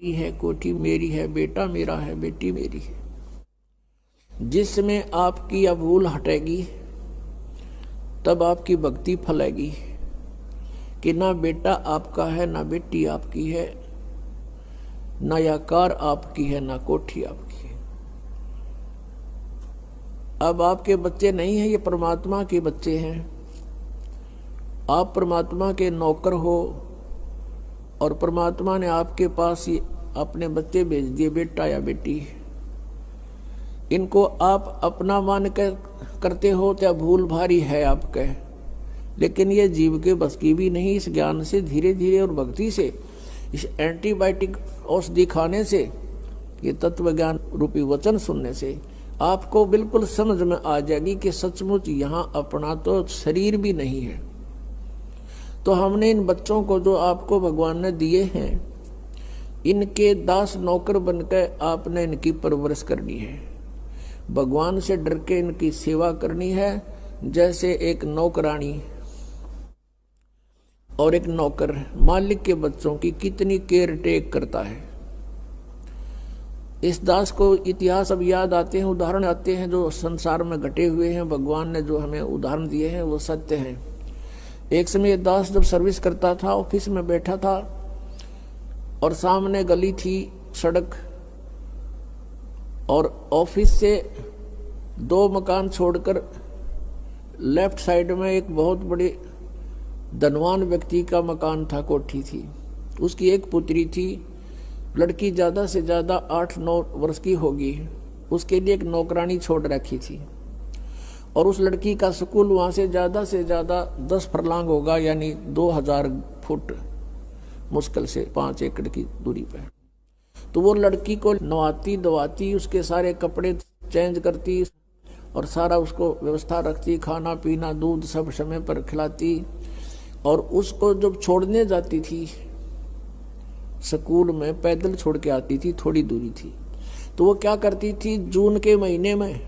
मेरी है, कोठी मेरी है, बेटा मेरा है, बेटी मेरी है। जिसमें आपकी यह भूल हटेगी तब आपकी भक्ति फलेगी कि ना बेटा आपका है, ना बेटी आपकी है, ना यह कार आपकी है, ना कोठी आपकी है। अब आपके बच्चे नहीं हैं, ये परमात्मा के बच्चे हैं। आप परमात्मा के नौकर हो और परमात्मा ने आपके पास ही अपने बच्चे भेज दिए, बेटा या बेटी। इनको आप अपना मान कर करते हो क्या भूल भारी है आपके, लेकिन ये जीव के बस की भी नहीं। इस ज्ञान से धीरे धीरे और भक्ति से, इस एंटीबायोटिक औषधि खाने से, ये तत्व ज्ञान रूपी वचन सुनने से आपको बिल्कुल समझ में आ जाएगी कि सचमुच यहाँ अपना तो शरीर भी नहीं है। तो हमने इन बच्चों को जो आपको भगवान ने दिए हैं, इनके दास नौकर बनकर आपने इनकी परवरिश करनी है। भगवान से डर के इनकी सेवा करनी है, जैसे एक नौकरानी और एक नौकर मालिक के बच्चों की कितनी केयर टेक करता है। इस दास को इतिहास अब याद आते हैं, उदाहरण आते हैं जो संसार में घटे हुए हैं। भगवान ने जो हमें उदाहरण दिए हैं वो सत्य हैं। एक समय दास जब सर्विस करता था, ऑफिस में बैठा था और सामने गली थी, सड़क, और ऑफिस से 2 मकान छोड़कर लेफ्ट साइड में एक बहुत बड़े धनवान व्यक्ति का मकान था, कोठी थी। उसकी एक पुत्री थी, लड़की ज़्यादा से ज़्यादा 8-9 वर्ष की होगी। उसके लिए एक नौकरानी छोड़ रखी थी और उस लड़की का स्कूल वहाँ से ज़्यादा 10 फरलांग होगा, यानी 2000 फुट मुश्किल से 5 एकड़ की दूरी पर। तो वो लड़की को नवाती धवाती, उसके सारे कपड़े चेंज करती और सारा उसको व्यवस्था रखती, खाना पीना दूध सब समय पर खिलाती। और उसको जब छोड़ने जाती थी स्कूल में, पैदल छोड़ के आती थी, थोड़ी दूरी थी, तो वो क्या करती थी, जून के महीने में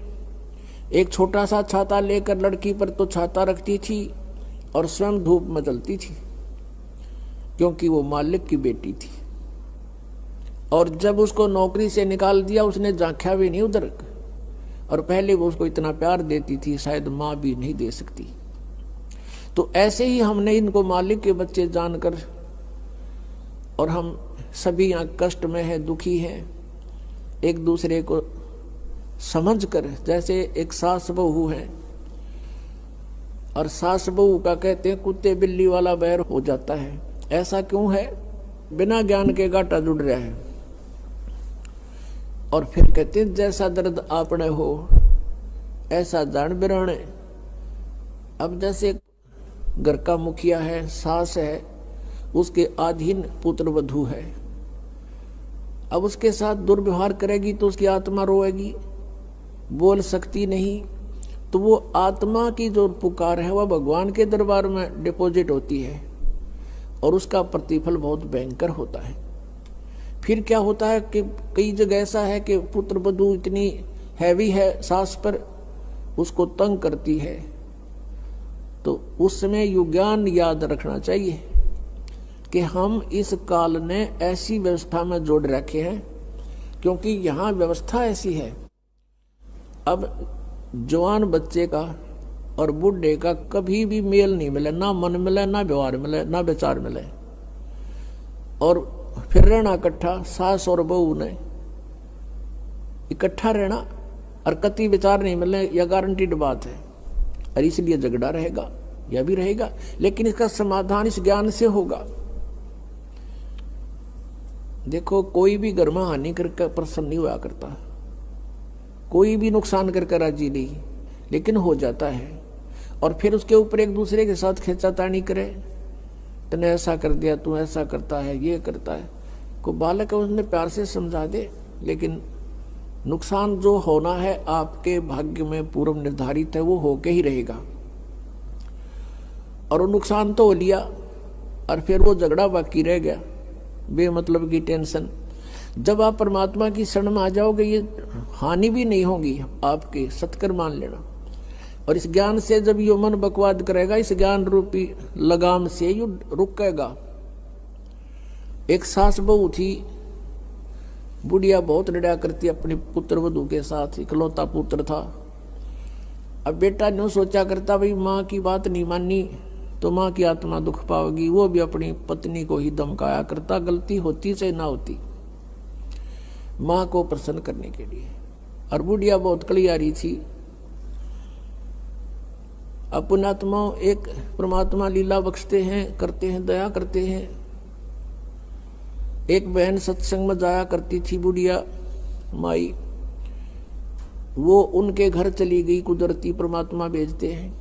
एक छोटा सा छाता लेकर लड़की पर तो छाता रखती थी और स्वयं धूप में जलती थी, क्योंकि वो मालिक की बेटी थी। और जब उसको नौकरी से निकाल दिया, उसने झांका भी नहीं उधर, और पहले वो उसको इतना प्यार देती थी, शायद माँ भी नहीं दे सकती। तो ऐसे ही हमने इनको मालिक के बच्चे जानकर, और हम सभी यहाँ कष्ट में हैं, दुखी हैं, एक दूसरे को समझकर, जैसे एक सास बहू है और सास बहू का कहते हैं कुत्ते बिल्ली वाला बैर हो जाता है। ऐसा क्यों है? बिना ज्ञान के गाटा जुड़ रहा है। और फिर कहते हैं जैसा दर्द आपने हो ऐसा जान बिराने। अब जैसे घर का मुखिया है, सास है, उसके अधीन पुत्र वधू है, अब उसके साथ दुर्व्यवहार करेगी तो उसकी आत्मा रोएगी, बोल सकती नहीं। तो वो आत्मा की जो पुकार है वह भगवान के दरबार में डिपॉजिट होती है और उसका प्रतिफल बहुत भयंकर होता है। फिर क्या होता है कि कई जगह ऐसा है कि पुत्र वधू इतनी हैवी है सास पर, उसको तंग करती है, तो उस समय युज्ञान याद रखना चाहिए कि हम इस काल ने ऐसी व्यवस्था में जोड़ रखे हैं, क्योंकि यहाँ व्यवस्था ऐसी है। अब जवान बच्चे का और बूढ़े का कभी भी मेल नहीं मिले, ना मन मिले, ना व्यवहार मिले, ना विचार मिले, और फिर रहना इकट्ठा, सास और बहू ने इकट्ठा रहना और कति विचार नहीं मिले, यह गारंटीड बात है। और इसलिए झगड़ा रहेगा, यह भी रहेगा, लेकिन इसका समाधान इस ज्ञान से होगा। देखो, कोई भी घर में हानि करके प्रसन्न नहीं हुआ करता, कोई भी नुकसान करके राजी नहीं, लेकिन हो जाता है। और फिर उसके ऊपर एक दूसरे के साथ खींचातानी करे, तूने ऐसा कर दिया, तू ऐसा करता है, ये करता है। को बालक है उसने प्यार से समझा दे, लेकिन नुकसान जो होना है आपके भाग्य में पूर्व निर्धारित है, वो होके ही रहेगा। और वो नुकसान तो हो लिया और फिर वो झगड़ा बाकी रह गया, बेमतलब की टेंशन। जब आप परमात्मा की शरण में आ जाओगे, ये हानि भी नहीं होगी आपके, सत्कर मान लेना। और इस ज्ञान से जब यो मन बकवाद करेगा, इस ज्ञान रूपी लगाम से यू रुकेगा। एक सास बहू थी, बुढ़िया बहुत लड़ा करती अपने पुत्र वधू के साथ, इकलौता पुत्र था। अब बेटा न्यू सोचा करता भाई माँ की बात नहीं मानी तो माँ की आत्मा दुख पाओगी। वो भी अपनी पत्नी को ही धमकाया करता, गलती होती चाहे ना होती, माँ को प्रसन्न करने के लिए। और बुढ़िया बहुत कलियारी थी। अब पुण्यात्मा एक परमात्मा लीला बख्शते हैं, करते हैं, दया करते हैं। एक बहन सत्संग में जाया करती थी बुढ़िया माई, वो उनके घर चली गई, कुदरती परमात्मा भेजते हैं।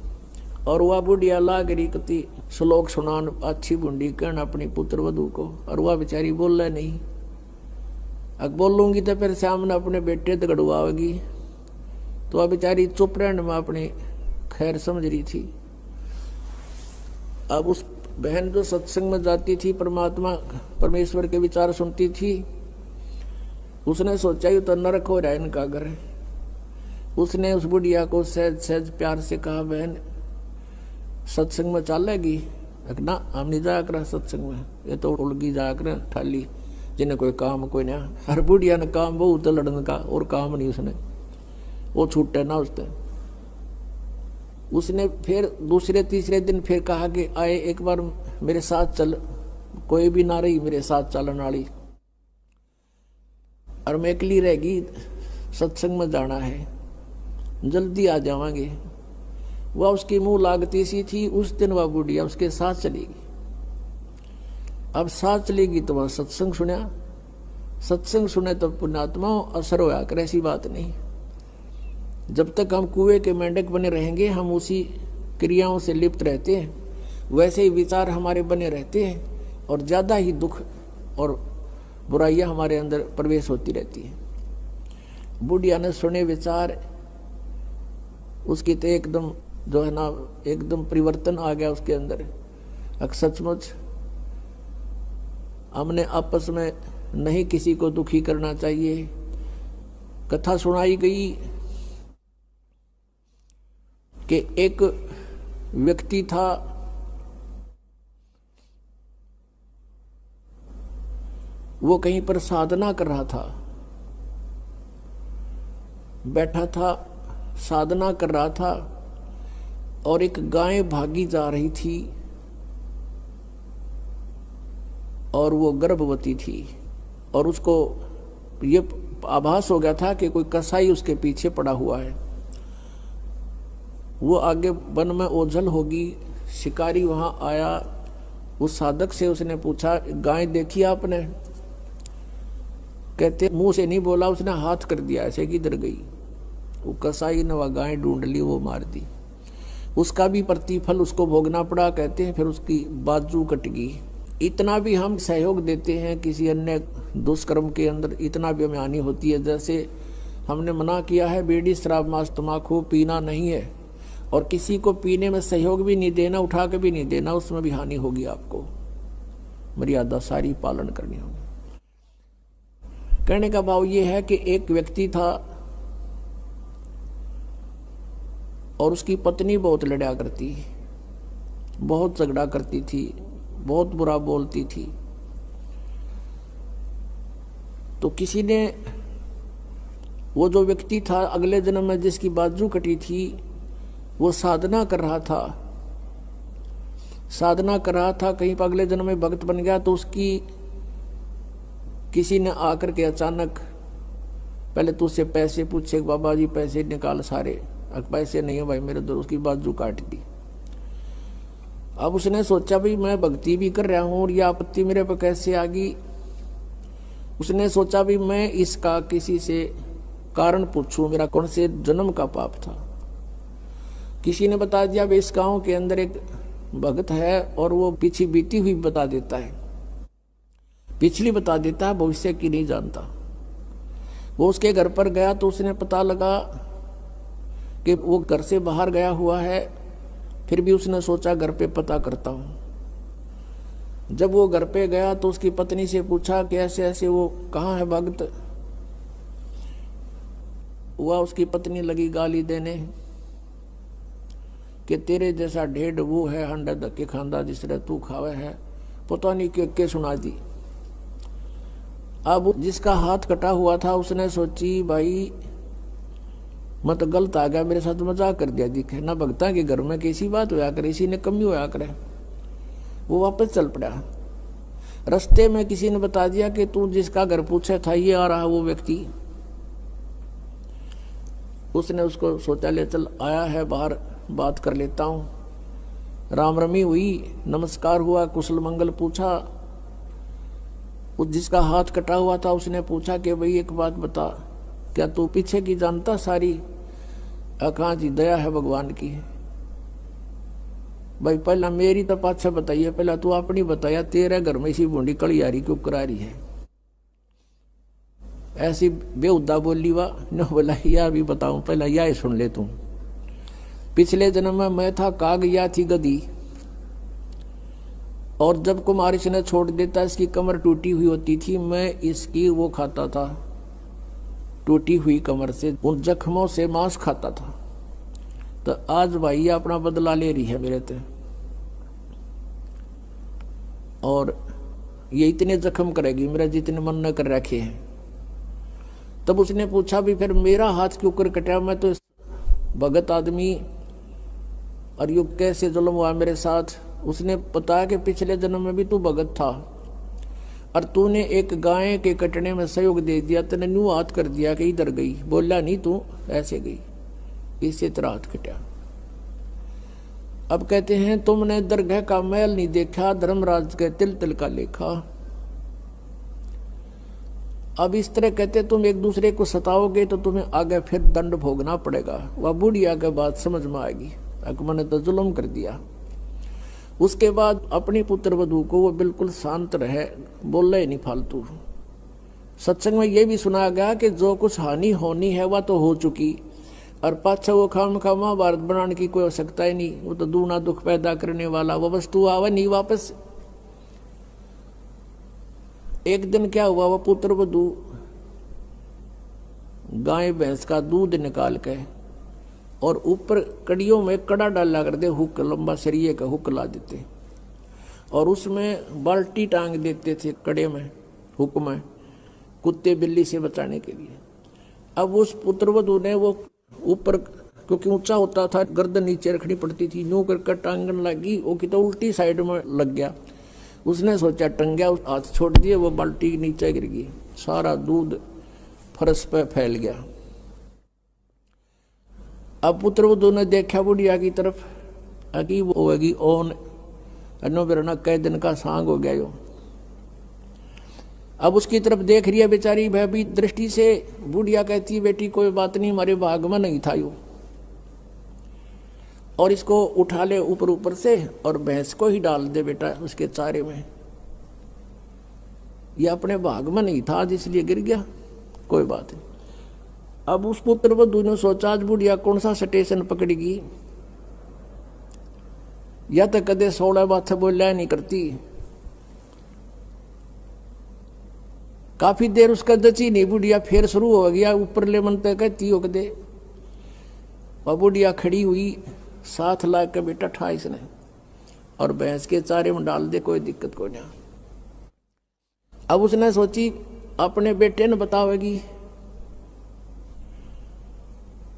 और वह बुढ़िया लाग रही कति श्लोक सुनान अच्छी बुंडी कहना अपनी पुत्र वधू को, और वह बेचारी बोल रहा नहीं। अब बोलूंगी तो फिर सामने अपने बेटे दगड़वाएगी, तो वह बेचारी चुप रहने में अपनी खैर समझ रही थी। अब उस बहन जो सत्संग में जाती थी, परमात्मा परमेश्वर के विचार सुनती थी, उसने सोचा ये तो नरक हो रहा है इनका घर। उसने उस बुढ़िया को सहज सहज प्यार से कहा, बहन सत्संग में चलेगी? ना हम नहीं जाया कर सत्संग में, ये तो उलगी जाया कर ठाली, जिन्हें कोई काम कोई ना। हर बुढ़िया ने काम बहुत लड़ने का, और काम नहीं उसने, वो छूटे ना उसने फिर दूसरे तीसरे दिन फिर कहा कि आए एक बार मेरे साथ चल। कोई भी ना रही मेरे साथ चलने वाली, और मैं अकेली रहेगी, सत्संग में जाना है, जल्दी आ जावांगे। वह उसकी मुंह लागती सी थी। उस दिन वह बुढ़िया उसके साथ चलेगी। अब साथ चलेगी तो वह सत्संग सुना, सत्संग सुने तो पुण्यात्मा असर होया कर, ऐसी बात नहीं। जब तक हम कुएं के मेंढक बने रहेंगे, हम उसी क्रियाओं से लिप्त रहते हैं, वैसे ही विचार हमारे बने रहते हैं, और ज़्यादा ही दुख और बुराइयां हमारे अंदर प्रवेश होती रहती है। बुढ़िया ने सुने विचार, उसकी तो एकदम जो है ना एकदम परिवर्तन आ गया उसके अंदर। सचमुच हमने आपस में नहीं किसी को दुखी करना चाहिए। कथा सुनाई गई कि एक व्यक्ति था, वो कहीं पर साधना कर रहा था, बैठा था, साधना कर रहा था, और एक गाय भागी जा रही थी, और वो गर्भवती थी, और उसको ये आभास हो गया था कि कोई कसाई उसके पीछे पड़ा हुआ है। वो आगे वन में ओझल होगी। शिकारी वहां आया, उस साधक से उसने पूछा, गाय देखी आपने? कहते मुंह से नहीं बोला, उसने हाथ कर दिया ऐसे, किधर गई? वो कसाई ने वह गाय ढूंढ ली, वो मार दी। उसका भी प्रतिफल उसको भोगना पड़ा। कहते हैं फिर उसकी बाजू कट गई। इतना भी हम सहयोग देते हैं किसी अन्य दुष्कर्म के अंदर, इतना भी हमें हानि होती है। जैसे हमने मना किया है बीड़ी शराब मांस तम्बाकू पीना नहीं है, और किसी को पीने में सहयोग भी नहीं देना, उठा के भी नहीं देना, उसमें भी हानि होगी। आपको मर्यादा सारी पालन करनी होगी। कहने का भाव ये है कि एक व्यक्ति था और उसकी पत्नी बहुत लड़ा करती, बहुत झगड़ा करती थी, बहुत बुरा बोलती थी। तो किसी ने, वो जो व्यक्ति था अगले जन्म में जिसकी बाजू कटी थी, वो साधना कर रहा था, साधना कर रहा था, कहीं पर अगले जन्म में भक्त बन गया। तो उसकी किसी ने आकर के अचानक पहले तो उससे पैसे पूछे, बाबा जी पैसे निकाल सारे। पैसे नहीं है भाई मेरे दोस्त, उसकी बाजू काट दी। अब उसने सोचा भाई मैं भक्ति भी कर रहा हूं और यह आपत्ति मेरे पर कैसे आ गई। उसने सोचा भाई मैं इसका किसी से कारण पूछूं, मेरा कौन से जन्म का पाप था। किसी ने बता दिया भाई इस गांव के अंदर एक भक्त है और वो पीछे बीती हुई बता देता है, पिछली बता देता है, भविष्य की नहीं जानता। वो उसके घर पर गया तो उसने पता लगा कि वो घर से बाहर गया हुआ है। फिर भी उसने सोचा घर पे पता करता हूं। जब वो घर पे गया तो उसकी पत्नी से पूछा कि ऐसे ऐसे वो कहाँ है भक्त। हुआ उसकी पत्नी लगी गाली देने कि तेरे जैसा ढेढ़ वो है, हंडा धक्के खांदा जिस तरह तू खावे है, पता नहीं के सुना दी। अब जिसका हाथ कटा हुआ था उसने सोची भाई मैं तो गलत आ गया, मेरे साथ मजाक कर दिया, दिखे ना भगता के घर में कैसी बात होया करे, इसी ने कमी होया करे। वो वापस चल पड़ा। रास्ते में किसी ने बता दिया कि तू जिसका घर पूछे था ये आ रहा वो व्यक्ति। उसने उसको सोचा ले चल आया है बाहर, बात कर लेता हूँ। राम रमी हुई, नमस्कार हुआ, कुशल मंगल पूछा। उस जिसका हाथ कटा हुआ था उसने पूछा कि भाई एक बात बता, क्या तू पीछे की जानता सारी? कहाँ जी, दया है भगवान की। भाई पहला मेरी तो पाछा बताइए, पहला तू अपनी बताया, तेरे घर में इसी बूंदी कलियारी क्यों करा रही है? ऐसी बेहुदा बोली वा न बोला, या भी बताऊं, पहला यह सुन ले तू। पिछले जन्म में मैं था काग, या थी गधी, और जब कुमार इसने छोड़ देता, इसकी कमर टूटी हुई होती थी, मैं इसकी वो खाता था, टूटी हुई कमर से उन जख्मों से मांस खाता था। तो आज भाई अपना बदला ले रही है मेरे ते, और ये इतने जख्म करेगी मेरा जितने मन न कर रखे हैं। तब उसने पूछा भी फिर मेरा हाथ क्यों कर कटा? मैं तो भगत आदमी, और युग कैसे जुल्म हुआ मेरे साथ? उसने बताया कि पिछले जन्म में भी तू भगत था, और तूने एक गाय के कटने में सहयोग दे दिया, तूने न्यू हाथ कर दिया कि इधर गई, बोला नहीं तू ऐसे गई, इससे तेरा हाथ कटा। अब कहते हैं तुमने दरगाह का मैल नहीं देखा, धर्मराज के तिल तिल का लेखा। अब इस तरह कहते तुम एक दूसरे को सताओगे तो तुम्हें आगे फिर दंड भोगना पड़ेगा। वह बुढ़िया के बात समझ में आएगी, अकबर ने तो जुल्म कर दिया। उसके बाद अपनी पुत्र वधू को वो बिल्कुल शांत रहे, बोले नहीं फालतू। सत्संग में ये भी सुना गया कि जो कुछ हानि होनी है वह तो हो चुकी, और पाछा वो खाम खा महाभारत बनाने की कोई आवश्यकता ही नहीं। वो तो दूना दुख पैदा करने वाला वो वस्तु आवा नहीं वापस। एक दिन क्या हुआ, वो पुत्र वधू गाय भैंस का दूध निकाल के और ऊपर कड़ियों में कड़ा डाला कर दे, हुक लंबा सरिये का हुक ला देते, और उसमें बाल्टी टांग देते थे कड़े में, हुक में, कुत्ते बिल्ली से बचाने के लिए। अब उस पुत्रवधू ने वो ऊपर, क्योंकि ऊंचा होता था, गर्दन नीचे रखनी पड़ती थी, यूं करके टांगन लगी, वो की तो उल्टी साइड में लग गया। उसने सोचा टंगया, हाथ छोड़ दिए, वो बाल्टी नीचे गिर गई, सारा दूध फर्श पे फैल गया। अब पुत्रवधू ने देखा बुढ़िया की तरफ, अगी वो होगी ओन अनो बिरना कई दिन का सांग हो गया यो। अब उसकी तरफ देख रही है बेचारी भयभीत दृष्टि से। बुढ़िया कहती है बेटी कोई बात नहीं, हमारे भाग में नहीं था यो, और इसको उठा ले ऊपर ऊपर से और भैंस को ही डाल दे बेटा उसके चारे में, ये अपने भाग में नहीं था इसलिए गिर गया, कोई बात नहीं। अब उस पुत्र वधू ने सोचा आज बुढ़िया कौन सा स्टेशन पकड़ेगी, या तो कदे 16 बात बोलिया नहीं करती। काफी देर उसका जची नहीं, बुढ़िया फिर शुरू हो गया, ऊपर ले मन तक कहती हो कदे। और बुढ़िया खड़ी हुई, साथ ला के बेटा ठा इसने और भैंस के चारे में डाल दे, कोई दिक्कत कोई नहीं। अब उसने सोची अपने बेटे ने बतावेगी,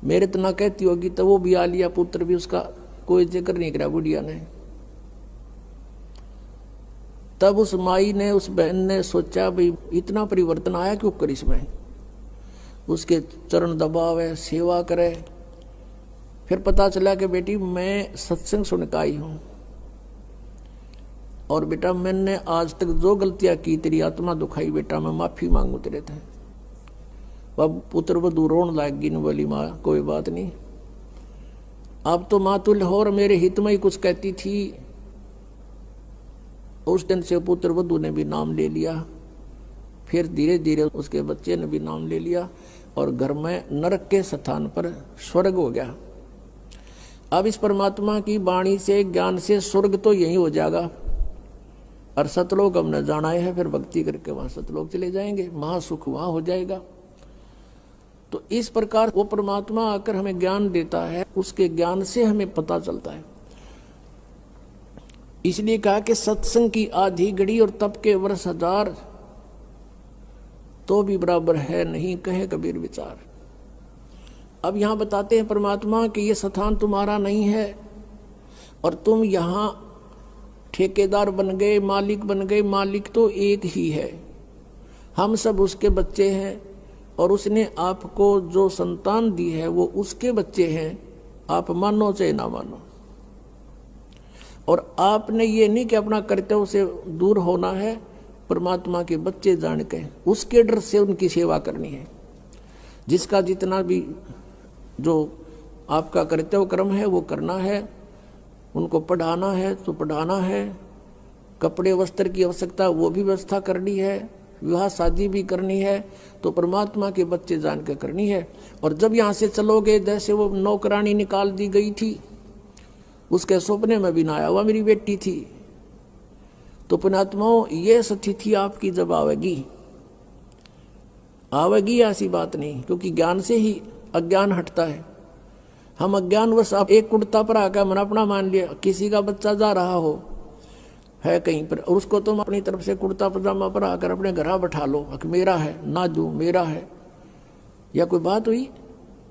मेरे तो ना कहती होगी, तो वो भी आ लिया, पुत्र भी उसका, कोई जिक्र नहीं करा बुढ़िया ने। तब उस माई ने, उस बहन ने सोचा भाई इतना परिवर्तन आया क्यों कर इसमें, उसके चरण दबावे, सेवा करे। फिर पता चला कि बेटी मैं सत्संग सुन के आई हूं, और बेटा मैंने आज तक जो गलतियां की तेरी आत्मा दुखाई, बेटा मैं माफी मांगू तेरे थे। अब पुत्र वधू रोन लाग गई, बोली माँ कोई बात नहीं, अब तो माँ तुल्य हो और मेरे हित में ही कुछ कहती थी। उस दिन से पुत्र वधू ने भी नाम ले लिया, फिर धीरे धीरे उसके बच्चे ने भी नाम ले लिया, और घर में नरक के स्थान पर स्वर्ग हो गया। अब इस परमात्मा की वाणी से, ज्ञान से स्वर्ग तो यही हो जाएगा, और सतलोक हमने जाना है, फिर भक्ति करके वहां सतलोक चले जाएंगे, महासुख वहां हो जाएगा। तो इस प्रकार वो परमात्मा आकर हमें ज्ञान देता है, उसके ज्ञान से हमें पता चलता है। इसलिए कहा कि सत्संग की आधी घड़ी और तप के वर्ष 1000, तो भी बराबर है नहीं, कहे कबीर विचार। अब यहां बताते हैं परमात्मा कि ये स्थान तुम्हारा नहीं है और तुम यहां ठेकेदार बन गए, मालिक बन गए। मालिक तो एक ही है, हम सब उसके बच्चे हैं और उसने आपको जो संतान दी है वो उसके बच्चे हैं, आप मानो चाहे ना मानो। और आपने ये नहीं कि अपना कर्तव्य से दूर होना है, परमात्मा के बच्चे जान के उसके डर से उनकी सेवा करनी है। जिसका जितना भी जो आपका कर्तव्य कर्म है वो करना है, उनको पढ़ाना है तो पढ़ाना है, कपड़े वस्त्र की आवश्यकता वो भी व्यवस्था करनी है, विवाह शादी भी करनी है, तो परमात्मा के बच्चे जान के करनी है। और जब यहाँ से चलोगे, जैसे वो नौकरानी निकाल दी गई थी, उसके सपने में भी ना आया हुआ मेरी बेटी थी, तो पुण्यात्माओं ये स्थिति आपकी जब आवेगी ऐसी बात नहीं, क्योंकि ज्ञान से ही अज्ञान हटता है। हम अज्ञानवश आप एक कुर्ता पर आकर मन अपना मान लिया, किसी का बच्चा जा रहा हो है कहीं पर और उसको तुम अपनी तरफ से कुर्ता पजामा पर आकर अपने घर बैठा लो, मेरा है ना दू मेरा है, या कोई बात हुई?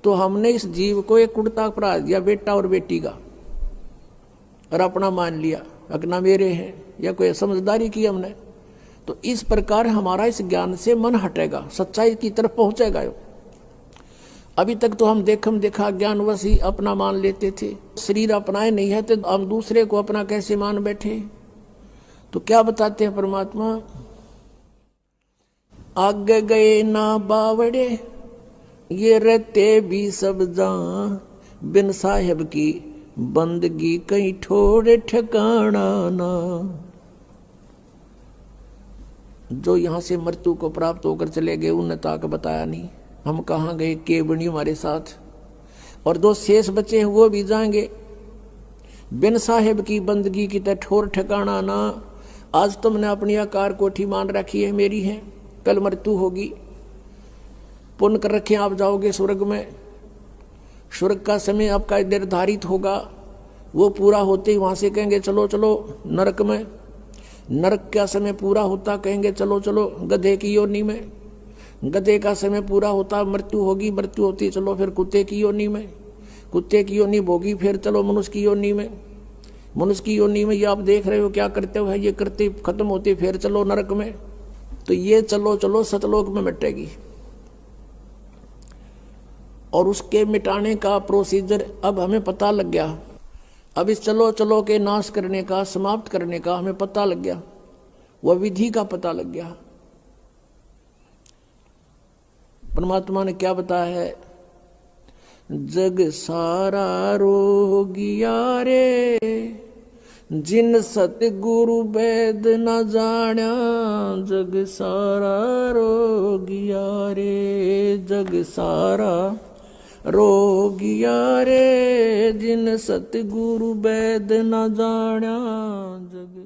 तो हमने इस जीव को एक कुर्ता परा दिया बेटा और बेटी का और अपना मान लिया अगना मेरे हैं, या कोई समझदारी की हमने। तो इस प्रकार हमारा इस ज्ञान से मन हटेगा, सच्चाई की तरफ पहुंचेगा। अभी तक तो हम देखा ज्ञानवश ही अपना मान लेते थे, शरीर अपनाए नहीं है तो हम दूसरे को अपना कैसे मान बैठे। तो क्या बताते हैं परमात्मा, आगे गए ना बावड़े ये रहते भी सब जान, बिन साहेब की बंदगी कहीं ठोड़े ठिकाना ना। जो यहां से मृत्यु को प्राप्त होकर चले गए उन्हें ताक बताया नहीं, हम कहाँ गए, के बनी हमारे साथ। और दो शेष बचे हैं वो भी जाएंगे। बिन साहेब की बंदगी की तरह ठोर ठिकाना ना। आज तुमने अपनी आकार कोठी मान रखी है मेरी है, कल मृत्यु होगी। पुण्य कर रखे आप जाओगे स्वर्ग में, स्वर्ग का समय आपका निर्धारित होगा, वो पूरा होते ही वहां से कहेंगे चलो चलो नरक में। नरक का समय पूरा होता कहेंगे चलो चलो गधे की योनि में। गधे का समय पूरा होता मृत्यु होगी, मृत्यु होती चलो फिर कुत्ते की योनि में। कुत्ते की योनि भोगी फिर चलो मनुष्य की योनि में। मनुष्य की योनि में ये आप देख रहे हो क्या करते हो, ये करते खत्म होते फिर चलो नरक में। तो ये चलो चलो सतलोक में मिटेगी। और उसके मिटाने का प्रोसीजर अब हमें पता लग गया। अब इस चलो चलो के नाश करने का, समाप्त करने का हमें पता लग गया, वह विधि का पता लग गया। परमात्मा ने क्या बताया है, जग सारा रोगिया रे जिन सतगुरु वैद न जाण्या। जग सारा रोगिया रे, जग सारा रोगिया रे जिन सतगुरु वैद न जाण्या। जग